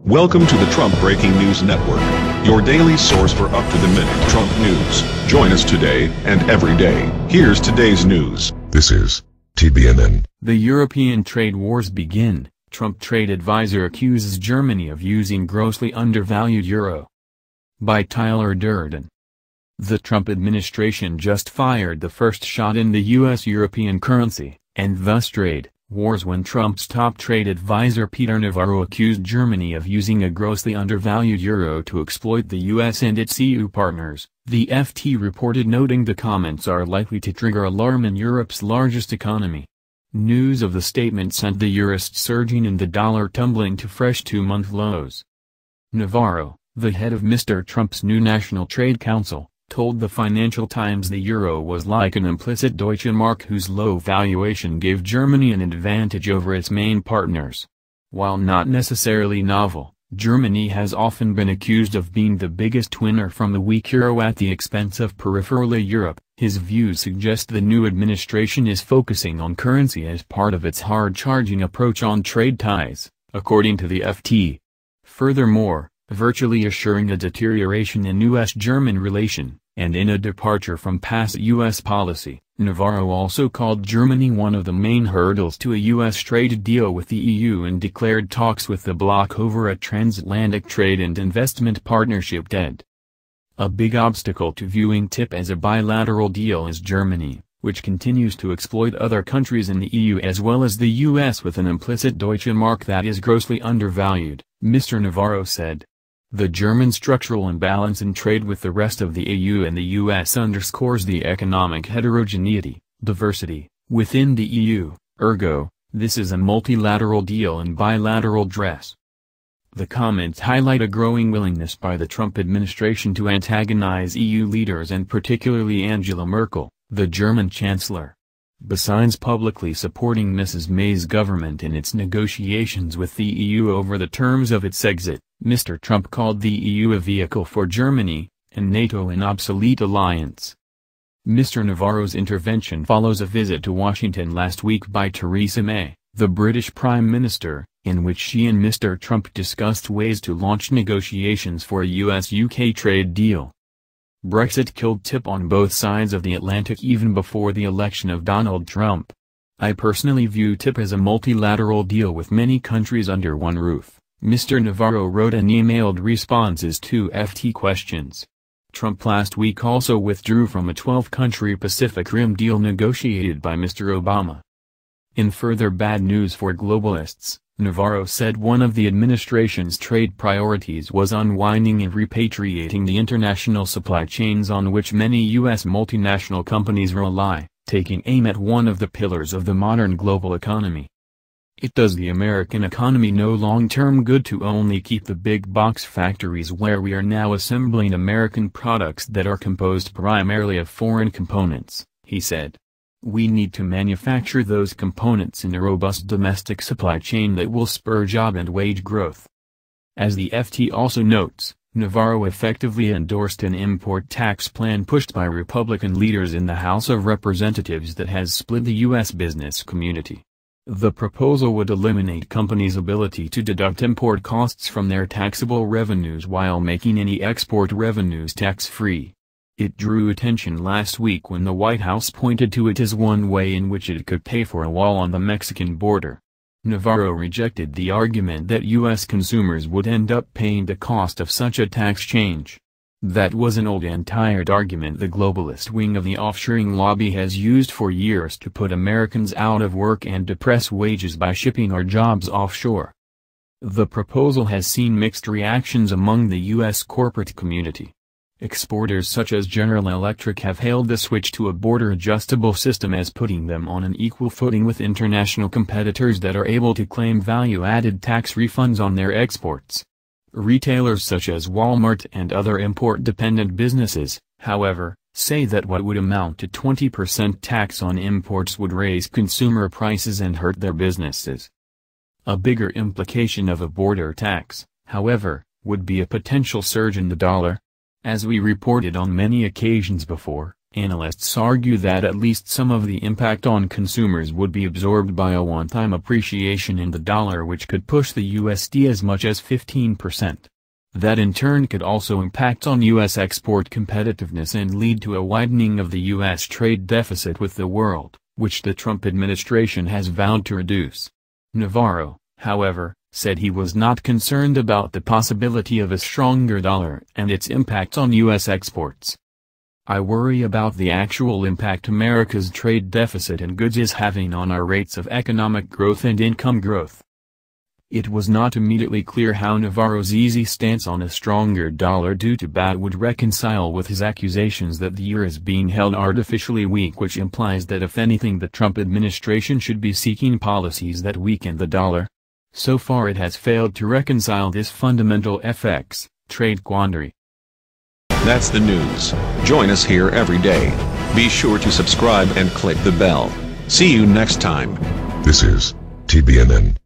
Welcome to the Trump Breaking News Network, your daily source for up-to-the-minute Trump news. Join us today and every day. Here's today's news. This is TBNN. The European trade wars begin. Trump trade advisor accuses Germany of using grossly undervalued euro. By Tyler Durden. The Trump administration just fired the first shot in the U.S.-European currency, and thus trade wars when Trump's top trade advisor Peter Navarro accused Germany of using a grossly undervalued euro to exploit the U.S. and its EU partners, the FT reported, noting the comments are likely to trigger alarm in Europe's largest economy. News of the statement sent the EURUSD surging and the dollar tumbling to fresh two-month lows. Navarro, the head of Mr. Trump's new National Trade Council, told the Financial Times the euro was like an implicit Deutsche Mark whose low valuation gave Germany an advantage over its main partners. While not necessarily novel, Germany has often been accused of being the biggest winner from the weak euro at the expense of peripherla Europe. His views suggest the new administration is focusing on currency as part of its hard-charging approach on trade ties, according to the FT. Furthermore, virtually assuring a deterioration in U.S.-German relation, and in a departure from past U.S. policy, Navarro also called Germany one of the main hurdles to a U.S. trade deal with the EU and declared talks with the bloc over a transatlantic trade and investment partnership dead. A big obstacle to viewing TIP as a bilateral deal is Germany, which continues to exploit other countries in the EU as well as the U.S. with an implicit Deutsche Mark that is grossly undervalued, Mr. Navarro said. The German structural imbalance in trade with the rest of the EU and the US underscores the economic heterogeneity, diversity, within the EU, ergo, this is a multilateral deal in bilateral dress. The comments highlight a growing willingness by the Trump administration to antagonize EU leaders and particularly Angela Merkel, the German chancellor. Besides publicly supporting Mrs. May's government in its negotiations with the EU over the terms of its exit, Mr. Trump called the EU a vehicle for Germany, and NATO an obsolete alliance. Mr. Navarro's intervention follows a visit to Washington last week by Theresa May, the British Prime Minister, in which she and Mr. Trump discussed ways to launch negotiations for a US-UK trade deal. Brexit killed TIP on both sides of the Atlantic even before the election of Donald Trump. I personally view TIP as a multilateral deal with many countries under one roof, Mr. Navarro wrote in emailed responses to FT questions. Trump last week also withdrew from a 12-country Pacific Rim deal negotiated by Mr. Obama. In further bad news for globalists, Navarro said one of the administration's trade priorities was unwinding and repatriating the international supply chains on which many U.S. multinational companies rely, taking aim at one of the pillars of the modern global economy. It does the American economy no long-term good to only keep the big box factories where we are now assembling American products that are composed primarily of foreign components, he said. We need to manufacture those components in a robust domestic supply chain that will spur job and wage growth. As the FT also notes, Navarro effectively endorsed an import tax plan pushed by Republican leaders in the House of Representatives that has split the U.S. business community. The proposal would eliminate companies' ability to deduct import costs from their taxable revenues while making any export revenues tax-free. It drew attention last week when the White House pointed to it as one way in which it could pay for a wall on the Mexican border. Navarro rejected the argument that U.S. consumers would end up paying the cost of such a tax change. That was an old and tired argument the globalist wing of the offshoring lobby has used for years to put Americans out of work and depress wages by shipping our jobs offshore. The proposal has seen mixed reactions among the U.S. corporate community. Exporters such as General Electric have hailed the switch to a border-adjustable system as putting them on an equal footing with international competitors that are able to claim value-added tax refunds on their exports. Retailers such as Walmart and other import-dependent businesses, however, say that what would amount to 20% tax on imports would raise consumer prices and hurt their businesses. A bigger implication of a border tax, however, would be a potential surge in the dollar. As we reported on many occasions before, Analysts argue that at least some of the impact on consumers would be absorbed by a one-time appreciation in the dollar, which could push the USD as much as 15%. That in turn could also impact on U.S. export competitiveness and lead to a widening of the U.S. trade deficit with the world, which the Trump administration has vowed to reduce. Navarro, however, said he was not concerned about the possibility of a stronger dollar and its impact on U.S. exports. "I worry about the actual impact America's trade deficit in goods is having on our rates of economic growth and income growth." It was not immediately clear how Navarro's easy stance on a stronger dollar due to BAT would reconcile with his accusations that the euro is being held artificially weak, which implies that if anything the Trump administration should be seeking policies that weaken the dollar. So far it has failed to reconcile this fundamental FX trade quandary. That's the news. Join us here every day. Be sure to subscribe and click the bell. See you next time. This is TBNN.